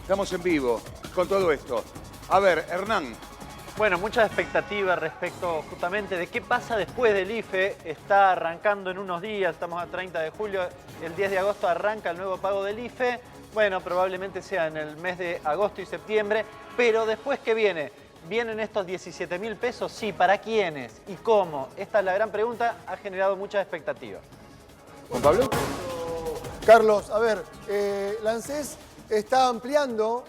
estamos en vivo con todo esto. A ver, Hernán. Bueno, muchas expectativas respecto justamente de qué pasa después del IFE. Está arrancando en unos días, estamos a 30 de julio, el 10 de agosto arranca el nuevo pago del IFE. Bueno, probablemente sea en el mes de agosto y septiembre, pero después ¿qué viene? ¿Vienen estos 17.000 pesos? Sí, ¿para quiénes? ¿Y cómo? Esta es la gran pregunta, ha generado muchas expectativas. Juan Pablo. Carlos, a ver, la ANSES está ampliando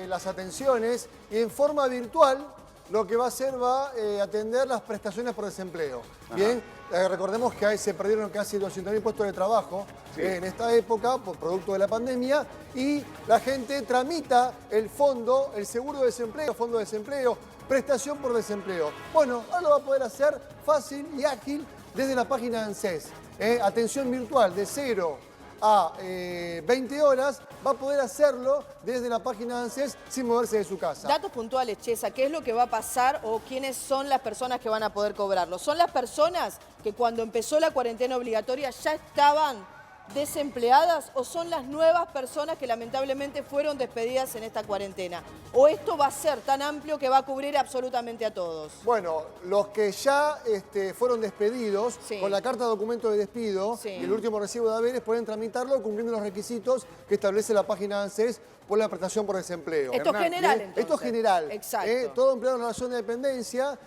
las atenciones y en forma virtual lo que va a hacer va a atender las prestaciones por desempleo. Ajá. Bien, recordemos que se perdieron casi 200.000 puestos de trabajo en esta época por producto de la pandemia y la gente tramita el fondo, el seguro de desempleo, fondo de desempleo, prestación por desempleo. Bueno, ahora lo va a poder hacer fácil y ágil desde la página de ANSES. Atención virtual de 0 a 20 horas, va a poder hacerlo desde la página de ANSES sin moverse de su casa. Datos puntuales, Chesa, ¿qué es lo que va a pasar o quiénes son las personas que van a poder cobrarlo? ¿Son las personas que cuando empezó la cuarentena obligatoria ya estaban desempleadas o son las nuevas personas que lamentablemente fueron despedidas en esta cuarentena? ¿O esto va a ser tan amplio que va a cubrir absolutamente a todos? Bueno, los que ya fueron despedidos con la carta de documento de despido y el último recibo de haberes pueden tramitarlo cumpliendo los requisitos que establece la página de ANSES por la prestación por desempleo. Esto es general, entonces. Esto es general. Exacto. Todo empleado en relación de dependencia.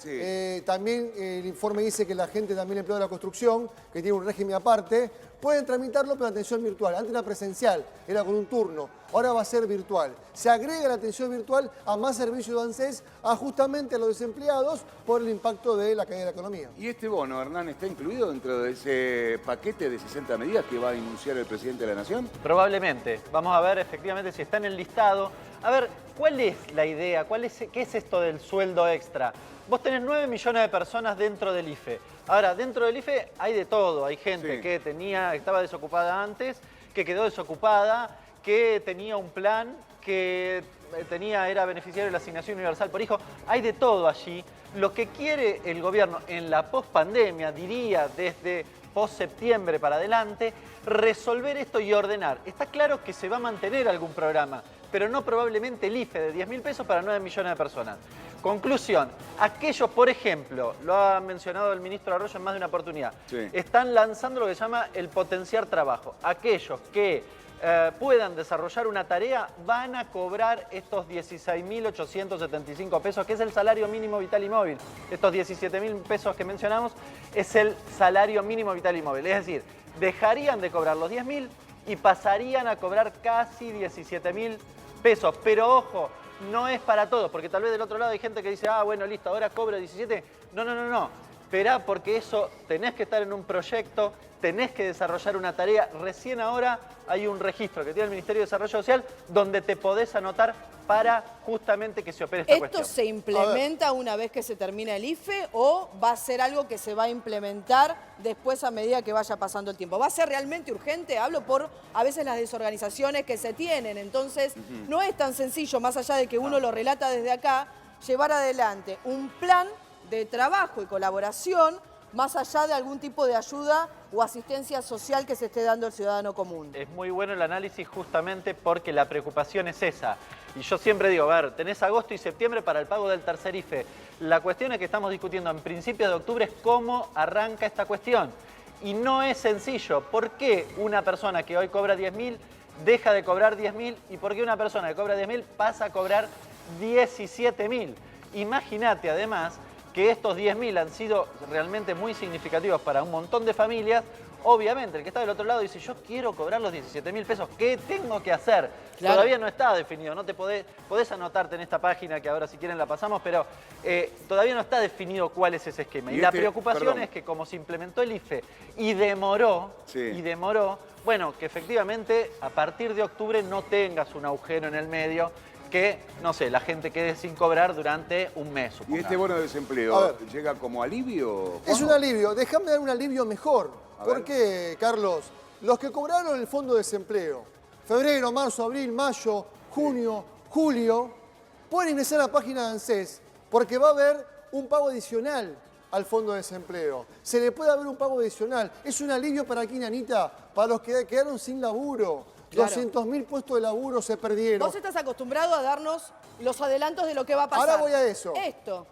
También el informe dice que la gente también empleado de la construcción, que tiene un régimen aparte, pueden tramitarlo con atención virtual. Antes era presencial, era con un turno. Ahora va a ser virtual. Se agrega la atención virtual a más servicios de ANSES, justamente a los desempleados, por el impacto de la caída de la economía. ¿Y este bono, Hernán, está incluido dentro de ese paquete de 60 medidas que va a anunciar el presidente de la Nación? Probablemente. Vamos a ver efectivamente si está en el listado. A ver, ¿cuál es la idea? ¿Qué es esto del sueldo extra? Vos tenés 9 millones de personas dentro del IFE. Ahora, dentro del IFE hay de todo. Hay gente que estaba desocupada antes, que quedó desocupada, que tenía un plan, que era beneficiario de la asignación universal por hijo. Hay de todo allí. Lo que quiere el gobierno en la pospandemia, diría desde post-septiembre para adelante, resolver esto y ordenar. Está claro que se va a mantener algún programa, pero no probablemente el IFE de 10.000 pesos para 9 millones de personas. Conclusión, aquellos, por ejemplo, lo ha mencionado el ministro Arroyo en más de una oportunidad, están lanzando lo que se llama el potenciar trabajo. Aquellos que puedan desarrollar una tarea van a cobrar estos 16.875 pesos, que es el salario mínimo vital y móvil. Estos 17.000 pesos que mencionamos es el salario mínimo vital y móvil. Es decir, dejarían de cobrar los 10.000 y pasarían a cobrar casi 17.000 pesos. Pero ojo, no es para todos, porque tal vez del otro lado hay gente que dice, bueno, listo, ahora cobro 17. No. Esperá, porque eso tenés que estar en un proyecto, tenés que desarrollar una tarea. Recién ahora hay un registro que tiene el Ministerio de Desarrollo Social donde te podés anotar para justamente que se opere esta cuestión. ¿Esto se implementa una vez que se termina el IFE o va a ser algo que se va a implementar después a medida que vaya pasando el tiempo? ¿Va a ser realmente urgente? Hablo por a veces las desorganizaciones que se tienen. Entonces, no es tan sencillo, más allá de que uno lo relata desde acá, llevar adelante un plan de trabajo y colaboración más allá de algún tipo de ayuda o asistencia social que se esté dando al ciudadano común. Es muy bueno el análisis justamente porque la preocupación es esa. Y yo siempre digo, tenés agosto y septiembre para el pago del tercer IFE. La cuestión es que estamos discutiendo en principios de octubre es cómo arranca esta cuestión. Y no es sencillo. ¿Por qué una persona que hoy cobra 10.000 deja de cobrar 10.000? ¿Y por qué una persona que cobra 10.000 pasa a cobrar 17.000? Imagínate además que estos 10.000 han sido realmente muy significativos para un montón de familias. Obviamente, el que está del otro lado dice, yo quiero cobrar los 17.000 pesos, ¿qué tengo que hacer? Claro. Todavía no está definido, no te podés anotarte en esta página, que ahora si quieren la pasamos, pero todavía no está definido cuál es ese esquema. Y la preocupación es que como se implementó el IFE y demoró, bueno, que efectivamente a partir de octubre no tengas un agujero en el medio, que, no sé, la gente quede sin cobrar durante un mes, supongamos. ¿Y este bono de desempleo llega como alivio? Es un alivio. Déjame dar un alivio mejor. ¿Por qué, Carlos? Los que cobraron el fondo de desempleo, febrero, marzo, abril, mayo, junio, julio, pueden ingresar a la página de ANSES porque va a haber un pago adicional al fondo de desempleo. Se le puede haber un pago adicional. Es un alivio para aquí, Anita, para los que quedaron sin laburo, Claro. 200.000 puestos de laburo se perdieron. Vos estás acostumbrado a darnos los adelantos de lo que va a pasar. Ahora voy a eso.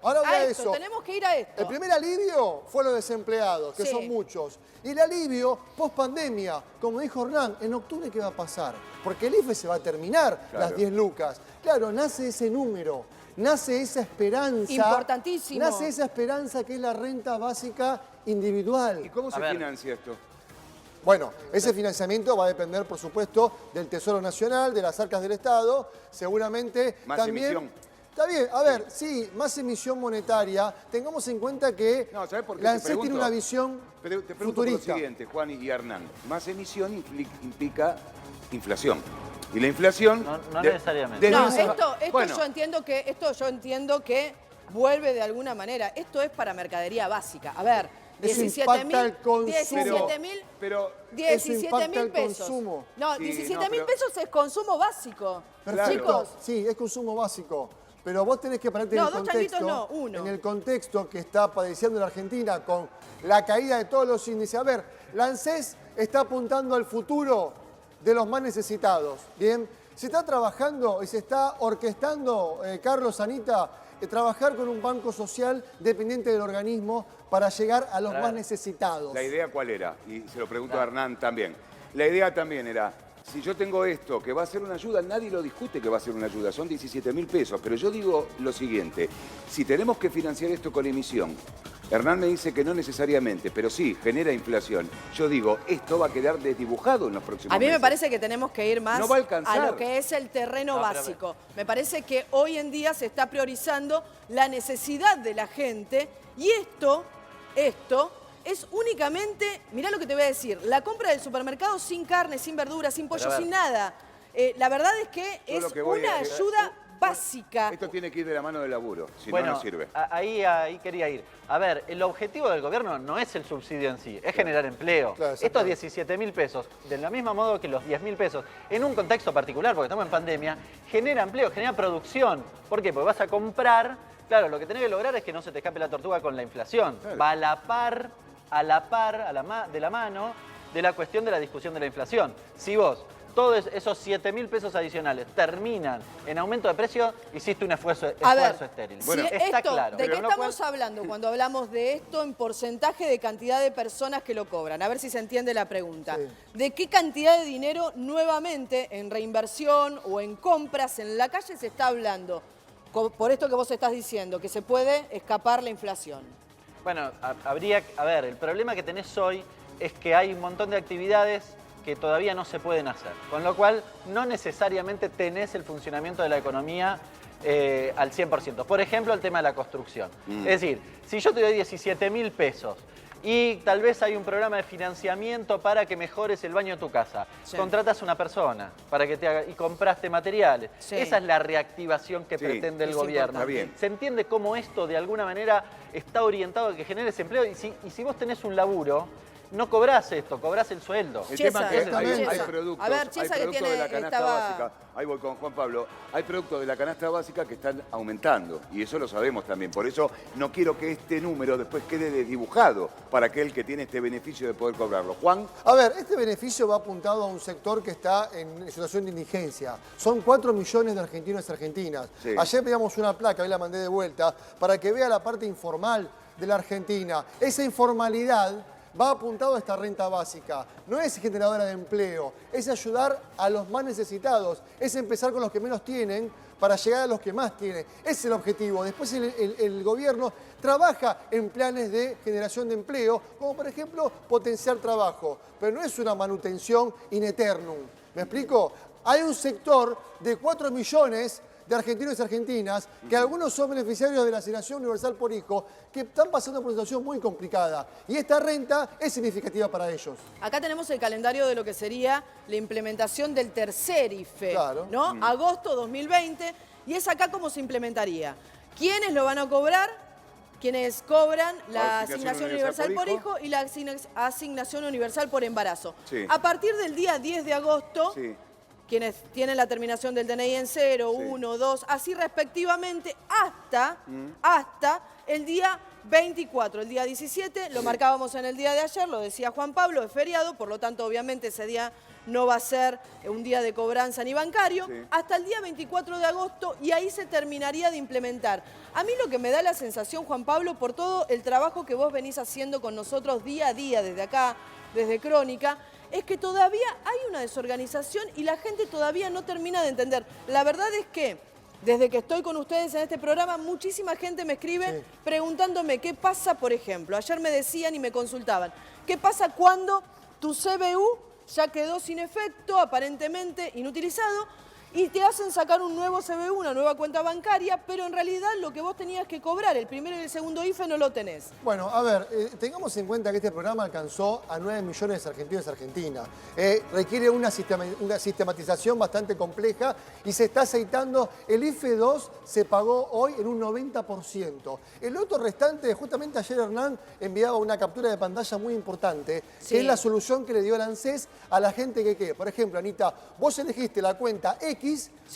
Ahora voy a eso. Tenemos que ir a esto. El primer alivio fue los desempleados, que Sí. son muchos. Y el alivio post-pandemia, como dijo Hernán, en octubre ¿qué va a pasar? Porque el IFE se va a terminar, las 10 lucas. Claro, nace ese número, nace esa esperanza. Importantísimo. Nace esa esperanza que es la renta básica individual. ¿Y cómo se financia esto? Bueno, ese financiamiento va a depender, por supuesto, del Tesoro Nacional, de las arcas del Estado, seguramente Más también... emisión. Está bien, a ver, sí, más emisión monetaria. Tengamos en cuenta que No, ¿sabes por qué la te ANSES tiene pregunto? una visión Pero te pregunto por lo futurista. siguiente, Juan y Hernán. Más emisión implica inflación. Y la inflación... No necesariamente. desde No, esa- esto Bueno, yo entiendo que vuelve de alguna manera. Esto es para mercadería básica. A ver, Eso 17.000 impacta al consumo. 17.000 pero 17.000 pesos. consumo. No, Sí, 17.000 pero- pesos es consumo básico. Claro. Chicos, Sí, es consumo básico. Pero vos tenés que ponerte en No, el dos contexto, changuitos no, uno. en el contexto que está padeciendo la Argentina con la caída de todos los índices. A ver, la ANSES está apuntando al futuro de los más necesitados. Bien, se está trabajando y se está orquestando, Carlos, Anita, trabajar con un banco social dependiente del organismo para llegar a los más necesitados. ¿la idea cuál era? Y se lo pregunto a Hernán también. La idea también era, si yo tengo esto, que va a ser una ayuda, nadie lo discute que va a ser una ayuda, son 17.000 pesos. Pero yo digo lo siguiente, si tenemos que financiar esto con emisión, Hernán me dice que no necesariamente, pero sí, genera inflación. Yo digo, esto va a quedar desdibujado en los próximos a mí me meses. parece que tenemos que ir más No va a alcanzar. lo que es el terreno No, pero- básico. Me parece que hoy en día se está priorizando la necesidad de la gente y esto es únicamente, mirá lo que te voy a decir, la compra del supermercado sin carne, sin verduras, sin pollo, Pero a ver. sin nada. La verdad es que Yo es lo que voy una a- ayuda básica. Esto tiene que ir de la mano del laburo, si Bueno, no, no sirve. ahí quería ir. A ver, el objetivo del gobierno no es el subsidio en sí, es generar empleo. Claro, Estos exactamente. 17.000 pesos, de la misma modo que los 10.000 pesos, en un contexto particular, porque estamos en pandemia, genera empleo, genera producción. ¿Por qué? Porque vas a comprar, claro, lo que tenés que lograr es que no se te escape la tortuga con la inflación. Claro. Va de la mano de la cuestión de la discusión de la inflación. Si vos todos esos 7.000 pesos adicionales terminan en aumento de precio, hiciste un esfuerzo estéril. Bueno, está esto, claro. ¿de qué Pero lo estamos cual- hablando cuando hablamos de esto en porcentaje de cantidad de personas que lo cobran? A ver si se entiende la pregunta. Sí. ¿De qué cantidad de dinero nuevamente en reinversión o en compras en la calle se está hablando? Por esto que vos estás diciendo, que se puede escapar la inflación. Bueno, a ver, el problema que tenés hoy es que hay un montón de actividades que todavía no se pueden hacer, con lo cual no necesariamente tenés el funcionamiento de la economía al 100%. Por ejemplo, el tema de la construcción. Es decir, si yo te doy 17.000 pesos y tal vez hay un programa de financiamiento para que mejores el baño de tu casa, Sí. contratas a una persona para que te haga y compraste materiales. Sí. Esa es la reactivación que Sí, pretende el es gobierno. Está bien. ¿Se entiende cómo esto de alguna manera está orientado a que generes empleo? Y si vos tenés un laburo, no cobrás esto, cobrás el sueldo. El Chiesa, tema es que exactamente. hay productos, A ver, hay Chiesa, que productos de la tiene- canasta estaba- básica, ahí voy con Juan Pablo, hay productos de la canasta básica que están aumentando y eso lo sabemos también. Por eso no quiero que este número después quede desdibujado para aquel que tiene este beneficio de poder cobrarlo. Juan, A ver, este beneficio va apuntado a un sector que está en situación de indigencia. Son 4 millones de argentinos y argentinas. Sí. Ayer veíamos una placa, hoy la mandé de vuelta, para que vea la parte informal de la Argentina. Esa informalidad va apuntado a esta renta básica. No es generadora de empleo, es ayudar a los más necesitados, es empezar con los que menos tienen para llegar a los que más tienen. Ese es el objetivo. Después el gobierno trabaja en planes de generación de empleo, como por ejemplo potenciar trabajo, pero no es una manutención in eternum. ¿Me explico? Hay un sector de 4 millones de argentinos y argentinas, que algunos son beneficiarios de la asignación universal por hijo, que están pasando por una situación muy complicada. Y esta renta es significativa para ellos. Acá tenemos el calendario de lo que sería la implementación del tercer IFE, Claro. ¿no? Agosto 2020, y es acá cómo se implementaría. ¿Quiénes lo van a cobrar? Quienes cobran la asignación universal por hijo y la asignación universal por embarazo. Sí. A partir del día 10 de agosto, sí. quienes tienen la terminación del DNI en 0, 1, 2, así respectivamente, hasta el día 24. El día 17 lo marcábamos en el día de ayer, lo decía Juan Pablo, es feriado, por lo tanto obviamente ese día no va a ser un día de cobranza ni bancario, hasta el día 24 de agosto y ahí se terminaría de implementar. A mí lo que me da la sensación, Juan Pablo, por todo el trabajo que vos venís haciendo con nosotros día a día desde acá, desde Crónica, es que todavía hay una desorganización y la gente todavía no termina de entender. La verdad es que desde que estoy con ustedes en este programa, muchísima gente me escribe preguntándome qué pasa, por ejemplo. Ayer me decían y me consultaban, ¿qué pasa cuando tu CBU ya quedó sin efecto, aparentemente inutilizado, y te hacen sacar un nuevo CBU, una nueva cuenta bancaria, pero en realidad lo que vos tenías que cobrar, el primero y el segundo IFE, no lo tenés? Bueno, a ver, tengamos en cuenta que este programa alcanzó a 9 millones de argentinos y argentinas. Requiere una sistematización bastante compleja y se está aceitando. El IFE 2 se pagó hoy en un 90%. El otro restante, justamente ayer Hernán enviaba una captura de pantalla muy importante, que es la solución que le dio el ANSES a la gente que, por ejemplo, Anita, vos elegiste la cuenta X,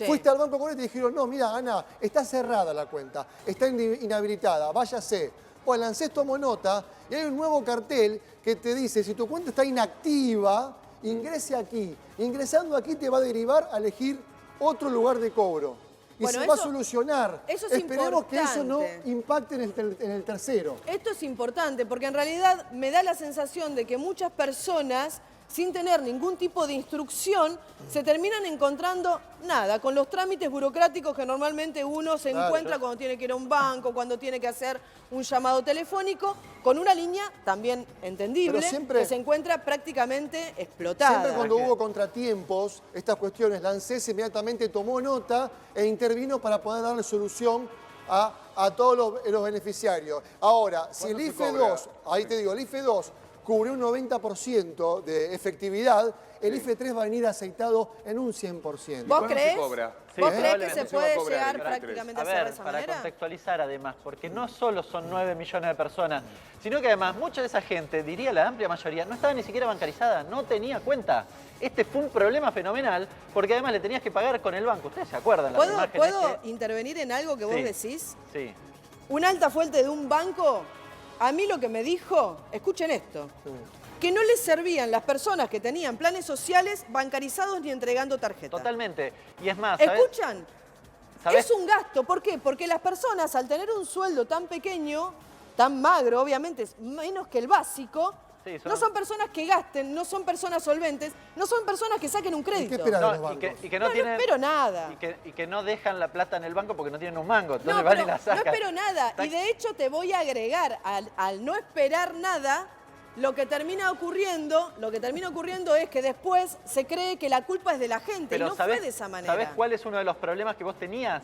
fuiste al banco con él y te dijeron, no, mira, Ana, está cerrada la cuenta, está inhabilitada, váyase. Pues el ANSES tomó nota y hay un nuevo cartel que te dice, si tu cuenta está inactiva, ingrese aquí. Ingresando aquí te va a derivar a elegir otro lugar de cobro. Y bueno, se va a solucionar. Eso es Esperemos importante. que eso no impacte en el tercero. Esto es importante porque en realidad me da la sensación de que muchas personas, sin tener ningún tipo de instrucción, se terminan encontrando nada, con los trámites burocráticos que normalmente uno se encuentra cuando tiene que ir a un banco, cuando tiene que hacer un llamado telefónico, con una línea también entendible, que se encuentra prácticamente explotada. Siempre cuando hubo contratiempos, estas cuestiones, la ANSES inmediatamente tomó nota e intervino para poder darle solución a todos los beneficiarios. Ahora, si el IFE 2, ahí te digo, el IFE 2 cubre un 90% de efectividad, el IFE 3 va a venir aceitado en un 100%. ¿Vos crees? ¿Vos crees que se puede cobrar llegar el prácticamente a A hacer de ver, esa para manera? contextualizar además, porque no solo son 9 millones de personas, sino que además mucha de esa gente, diría la amplia mayoría, no estaba ni siquiera bancarizada, no tenía cuenta. Este fue un problema fenomenal, porque además le tenías que pagar con el banco. ¿Ustedes se acuerdan? ¿Puedo intervenir en algo que vos decís? Sí. Un alta fuente de un banco, a mí lo que me dijo, escuchen esto, que no les servían las personas que tenían planes sociales bancarizados ni entregando tarjetas. Totalmente. Y es más, ¿Escuchan? ¿Sabés? Es un gasto. ¿Por qué? Porque las personas, al tener un sueldo tan pequeño, tan magro, obviamente, menos que el básico, no son personas que gasten, no son personas solventes, no son personas que saquen un crédito. ¿Qué esperan de los bancos? Y que no tienen, no espero nada. Y que no dejan la plata en el banco porque no tienen un mango. Entonces No, van pero y la sacan. no espero nada. Y de hecho te voy a agregar, al no esperar nada, lo que termina ocurriendo es que después se cree que la culpa es de la gente. Pero y no fue de esa manera. ¿Sabés cuál es uno de los problemas que vos tenías?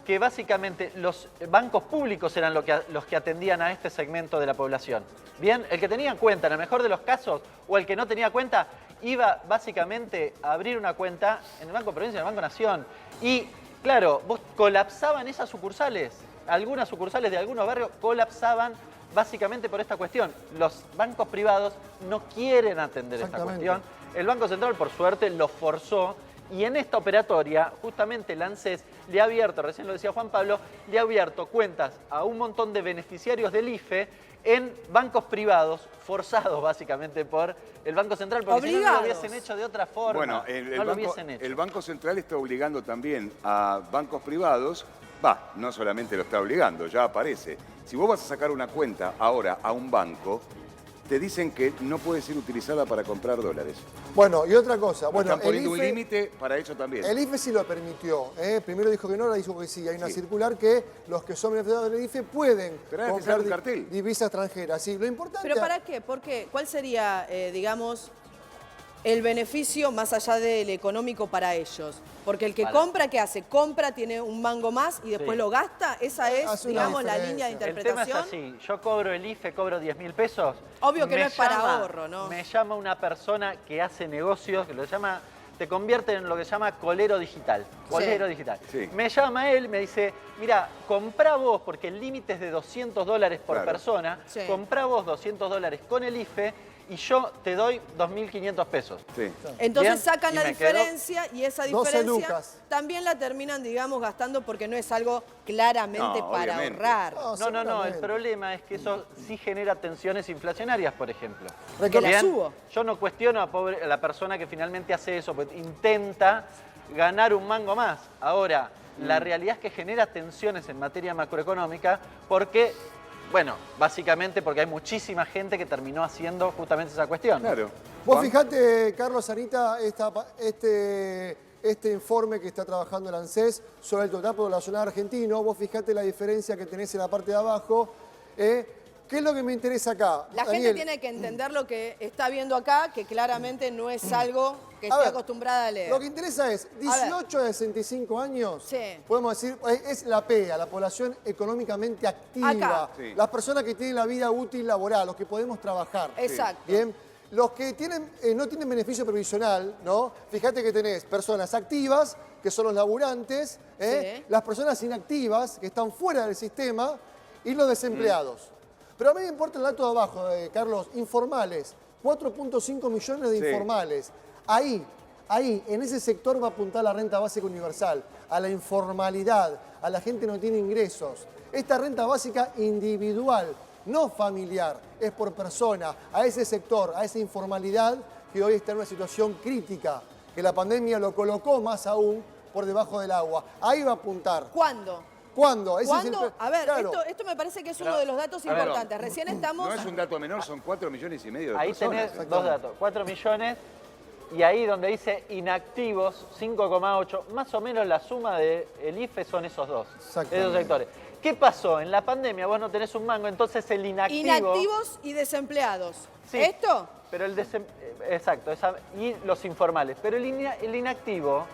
Que básicamente los bancos públicos eran los que atendían a este segmento de la población. Bien, el que tenía cuenta, en el mejor de los casos, o el que no tenía cuenta, iba básicamente a abrir una cuenta en el Banco Provincia, en el Banco Nación. Y claro, vos colapsaban esas sucursales. Algunas sucursales de algunos barrios colapsaban básicamente por esta cuestión. Los bancos privados no quieren atender esta cuestión. El Banco Central, por suerte, lo forzó. Y en esta operatoria, justamente el ANSES le ha abierto, recién lo decía Juan Pablo, le ha abierto cuentas a un montón de beneficiarios del IFE en bancos privados, forzados básicamente por el Banco Central, porque si no, no lo hubiesen hecho de otra forma. Bueno, el Banco Central está obligando también a bancos privados, no solamente lo está obligando, ya aparece. Si vos vas a sacar una cuenta ahora a un banco, te dicen que no puede ser utilizada para comprar dólares. Bueno, y otra cosa. Están poniendo un límite para eso también. El IFE sí lo permitió. Primero dijo que no, ahora dijo que sí. Hay una circular que los que son beneficiados del IFE pueden comprar un cartel. Divisa extranjera. Sí, lo importante... ¿Pero para qué? ¿Por qué? ¿Cuál sería, digamos, el beneficio más allá del económico para ellos? Porque el que compra, ¿qué hace? Compra, tiene un mango más y después lo gasta. Esa es, digamos, la línea de interpretación. El tema es así. Yo cobro el IFE, cobro 10.000 pesos. Obvio que no es para ahorro, ¿no? Me llama una persona que hace negocios, que lo llama, te convierte en lo que se llama colero digital. Colero digital. Sí. Me llama él, me dice, mira, comprá vos, porque el límite es de $200 por persona, comprá vos $200 con el IFE y yo te doy 2.500 pesos. Sí. Entonces Bien, sacan y la me quedo diferencia y esa 12 diferencia lucas. también la terminan, digamos, gastando porque no es algo claramente No, para obviamente. ahorrar. No, el seguramente. problema es que eso sí genera tensiones inflacionarias, por ejemplo. Que la Bien, subo. yo no cuestiono a la persona que finalmente hace eso, porque intenta ganar un mango más. Ahora, la realidad es que genera tensiones en materia macroeconómica porque, bueno, básicamente porque hay muchísima gente que terminó haciendo justamente esa cuestión. Claro. Vos Juan. fijate, Carlos, Anita, este informe que está trabajando el ANSES sobre el total poblacional argentino, vos fijate la diferencia que tenés en la parte de abajo. ¿Qué es lo que me interesa acá? La gente Daniel? tiene que entender lo que está viendo acá, que claramente no es algo que A esté ver, acostumbrada a leer. Lo que interesa es, 18 a 65 años, Sí. podemos decir, es la PEA, la población económicamente activa. Acá. Sí. Las personas que tienen la vida útil laboral, los que podemos trabajar. Exacto. Bien. Los que no tienen beneficio previsional, ¿no? Fíjate que tenés personas activas, que son los laburantes, Sí. las personas inactivas, que están fuera del sistema, y los desempleados. Pero a mí me importa el dato de abajo, Carlos, informales. 4.5 millones de Sí. informales. Ahí, en ese sector va a apuntar la renta básica universal, a la informalidad, a la gente que no tiene ingresos. Esta renta básica individual, no familiar, es por persona, a ese sector, a esa informalidad que hoy está en una situación crítica, que la pandemia lo colocó más aún por debajo del agua. Ahí va a apuntar. ¿Cuándo? ¿Cuándo? Ese es ¿Cuándo? A ver, claro. esto me parece que es uno de los datos a ver, importantes. Recién estamos... No es un dato menor, son 4,5 millones de Ahí personas. tenés dos datos, 4 millones y ahí donde dice inactivos, 5,8, más o menos la suma del IFE son esos dos, Exactamente. esos sectores. ¿Qué pasó? En la pandemia vos no tenés un mango, entonces el inactivo... Inactivos y desempleados. Sí, ¿Esto? Pero exacto, y los informales. Pero el inactivo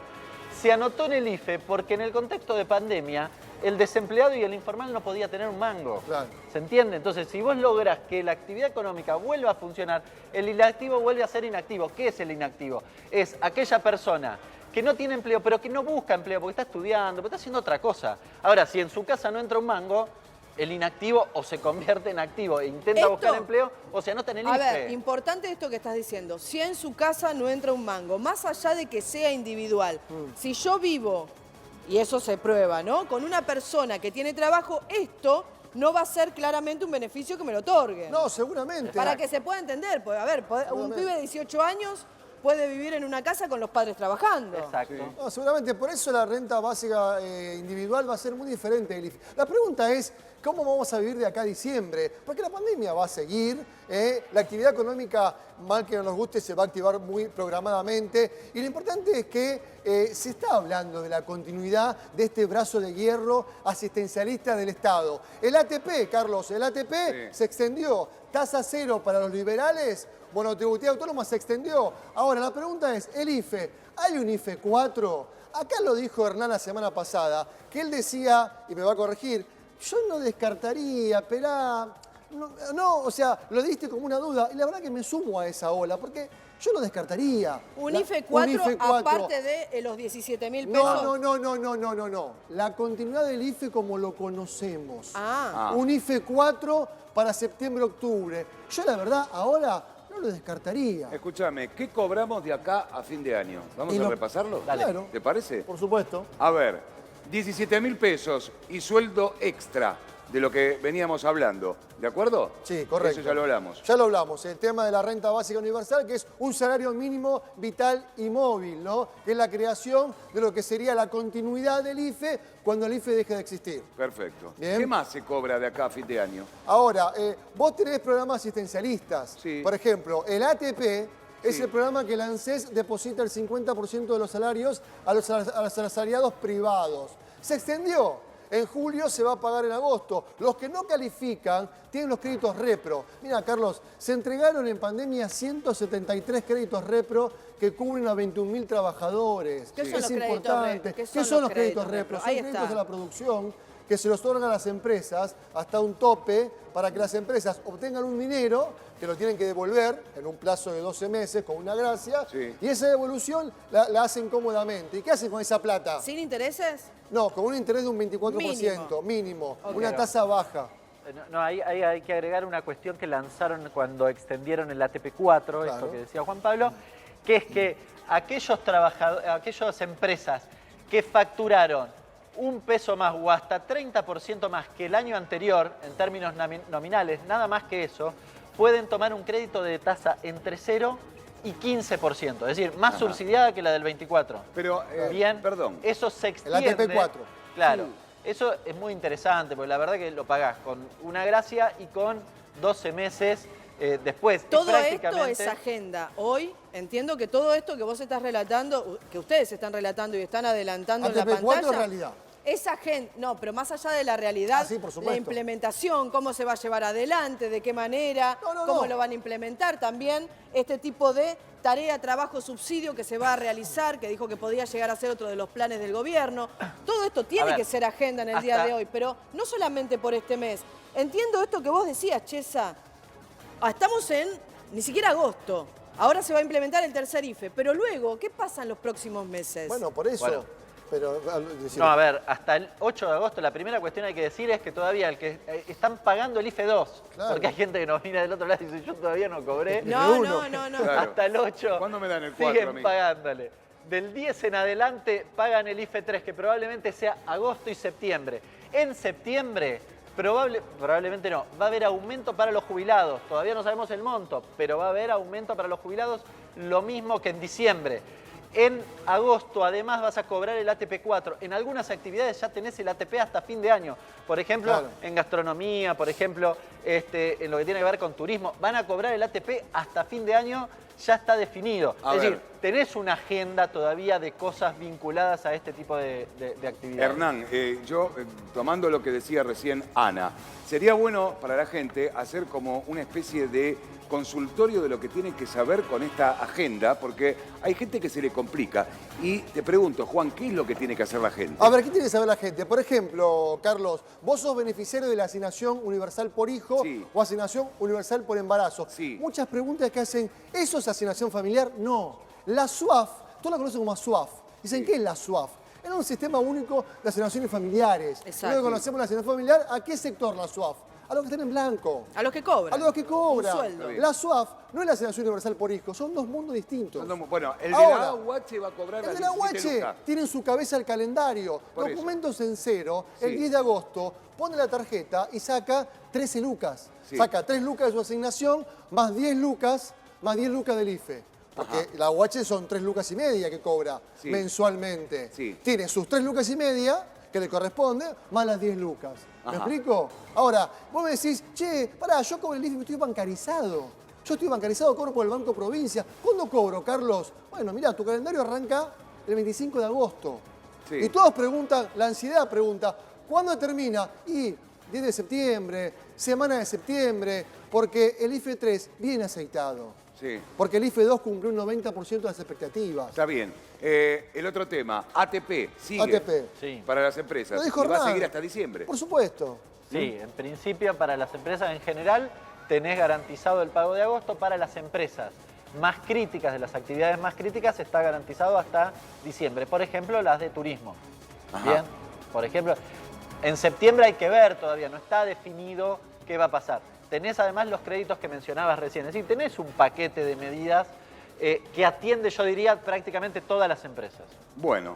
se anotó en el IFE porque en el contexto de pandemia el desempleado y el informal no podía tener un mango. Claro. ¿Se entiende? Entonces, si vos lográs que la actividad económica vuelva a funcionar, el inactivo vuelve a ser inactivo. ¿Qué es el inactivo? Es aquella persona que no tiene empleo, pero que no busca empleo porque está estudiando, porque está haciendo otra cosa. Ahora, si en su casa no entra un mango, el inactivo o se convierte en activo e intenta Esto- buscar empleo o se anota en el A IFE. ver, importante esto que estás diciendo. Si en su casa no entra un mango, más allá de que sea individual, si yo vivo, y eso se prueba, ¿no? Con una persona que tiene trabajo, esto no va a ser claramente un beneficio que me lo otorguen. No, seguramente. Para que se pueda entender, pues, a ver, un pibe de 18 años puede vivir en una casa con los padres trabajando. Exacto. No, seguramente por eso la renta básica individual va a ser muy diferente del IFE. La pregunta es, ¿cómo vamos a vivir de acá a diciembre? Porque la pandemia va a seguir, la actividad económica, mal que no nos guste, se va a activar muy programadamente. Y lo importante es que se está hablando de la continuidad de este brazo de hierro asistencialista del Estado. El ATP, Carlos, el ATP se extendió. Tasa cero para los liberales. Monotributabilidad autónoma se extendió. Ahora, la pregunta es, el IFE, ¿hay un IFE 4? Acá lo dijo Hernán la semana pasada, que él decía, y me va a corregir, yo no descartaría, esperá, no, o sea, lo diste como una duda, y la verdad que me sumo a esa ola, porque yo lo descartaría. Un IFE 4 aparte de los 17.000 pesos. No. La continuidad del IFE como lo conocemos. Ah. Un IFE 4 para septiembre-octubre. Yo la verdad ahora no lo descartaría. Escúchame, ¿qué cobramos de acá a fin de año? ¿Vamos Y a no- repasarlo? Dale. Claro, ¿Te parece? por supuesto. A ver, 17.000 pesos y sueldo extra de lo que veníamos hablando. ¿De acuerdo? Sí, correcto. Eso ya lo hablamos. Ya lo hablamos, el tema de la renta básica universal, que es un salario mínimo vital y móvil, ¿no? Que es la creación de lo que sería la continuidad del IFE cuando el IFE deje de existir. Perfecto. Bien. ¿Qué más se cobra de acá a fin de año? Ahora, vos tenés programas asistencialistas. Sí. Por ejemplo, el ATP es Sí. el programa que el ANSES deposita el 50% de los salarios a los asalariados privados. Se extendió. En julio se va a pagar en agosto. Los que no califican tienen los créditos repro. Mira, Carlos, se entregaron en pandemia 173 créditos repro que cubren a 21.000 trabajadores. ¿Qué son Es los créditos importante. repro? ¿Qué son los créditos repro? Son Ahí créditos está. de la producción que se los otorgan a las empresas hasta un tope para que las empresas obtengan un dinero que lo tienen que devolver en un plazo de 12 meses con una gracia, Sí. y esa devolución la hacen cómodamente. ¿Y qué hacen con esa plata? ¿Sin intereses? No, con un interés de un 24%, mínimo, Ok. una tasa baja. No, ahí hay que agregar una cuestión que lanzaron cuando extendieron el ATP4, Claro. esto que decía Juan Pablo, que es que aquellas empresas que facturaron un peso más o hasta 30% más que el año anterior, en términos nominales, nada más que eso, pueden tomar un crédito de tasa entre 0 y 15%, es decir, más subsidiada que la del 24. Pero, Bien, perdón. eso se El extiende. ATP4. Claro, Sí. eso es muy interesante, porque la verdad que lo pagás con una gracia y con 12 meses después. Y Todo esto prácticamente- es agenda. Hoy entiendo que todo esto que vos estás relatando, que ustedes están relatando y están adelantando en la ATP4 pantalla, es realidad. es agenda. No, pero más allá de la realidad, Sí, por supuesto. la implementación, cómo se va a llevar adelante, de qué manera, cómo lo van a implementar también, este tipo de tarea, trabajo, subsidio que se va a realizar, que dijo que podía llegar a ser otro de los planes del gobierno. Todo esto tiene que ser agenda en el día de hoy, pero no solamente por este mes. Entiendo esto que vos decías, Chesa. Estamos en ni siquiera agosto. Ahora se va a implementar el tercer IFE, pero luego, ¿qué pasa en los próximos meses? Bueno, por eso. Bueno. Pero, No, a ver, hasta el 8 de agosto la primera cuestión hay que decir es que todavía están pagando el IFE 2. Claro. Porque hay gente que nos viene del otro lado y dice, yo todavía no cobré. no. Claro. Hasta el 8. ¿Cuándo me dan el 4 a Siguen mí? pagándole. Del 10 en adelante pagan el IFE 3, que probablemente sea agosto y septiembre. En septiembre, probablemente no, va a haber aumento para los jubilados. Todavía no sabemos el monto, pero va a haber aumento para los jubilados, lo mismo que en diciembre. En agosto, además, vas a cobrar el ATP4. En algunas actividades ya tenés el ATP hasta fin de año. Por ejemplo, Claro. en gastronomía, por ejemplo, en lo que tiene que ver con turismo. Van a cobrar el ATP hasta fin de año, ya está definido. A es ver. decir, tenés una agenda todavía de cosas vinculadas a este tipo de actividades. Hernán, yo, tomando lo que decía recién Ana, sería bueno para la gente hacer como una especie de consultorio de lo que tienen que saber con esta agenda, porque hay gente que se le complica. Y te pregunto, Juan, ¿qué es lo que tiene que hacer la gente? A ver, ¿qué tiene que saber la gente? Por ejemplo, Carlos, vos sos beneficiario de la asignación universal por hijo Sí. o asignación universal por embarazo. Sí. Muchas preguntas que hacen, ¿eso es asignación familiar? No. La SUAF, todos la conocen como SUAF. Dicen, ¿qué es la SUAF? Era un sistema único de asignaciones familiares. Exacto. Luego conocemos la asignación familiar, ¿a qué sector la SUAF? A los que están en blanco. A los que cobran. A los que cobran. Un sueldo. La SUAF no es la asignación universal por hijo, son dos mundos distintos. Bueno, el de Ahora, la AUH va a cobrar El las de la 17 UH lucas. tiene en su cabeza el calendario, Por documentos en cero, Sí. el 10 de agosto, pone la tarjeta y saca 13 lucas. Sí. Saca 3 lucas de su asignación, más 10 lucas del IFE. Porque la UH son 3 lucas y media que cobra Sí. mensualmente. Sí. Tiene sus 3 lucas y media que le corresponde, más las 10 lucas. ¿Me Ajá. explico? Ahora, vos me decís, che, pará, yo cobro el IFE, estoy bancarizado. Yo estoy bancarizado, cobro por el Banco Provincia. ¿Cuándo cobro, Carlos? Bueno, mirá, tu calendario arranca el 25 de agosto. Sí. Y todos preguntan, la ansiedad pregunta, ¿cuándo termina? Y 10 de septiembre, semana de septiembre, porque el IFE 3 viene aceitado. Sí, Porque el IFE 2 cumplió un 90% de las expectativas. está bien. El otro tema, ATP, sigue ATP. Sí. para las empresas. Lo dijo Y va a Hernán. seguir hasta diciembre. Por supuesto. Sí, en principio para las empresas en general tenés garantizado el pago de agosto. Para las empresas más críticas, de las actividades más críticas, está garantizado hasta diciembre. Por ejemplo, las de turismo. Ajá. Bien, por ejemplo, en septiembre hay que ver todavía, no está definido qué va a pasar. Tenés además los créditos que mencionabas recién, es decir, tenés un paquete de medidas que atiende, yo diría, prácticamente todas las empresas. Bueno,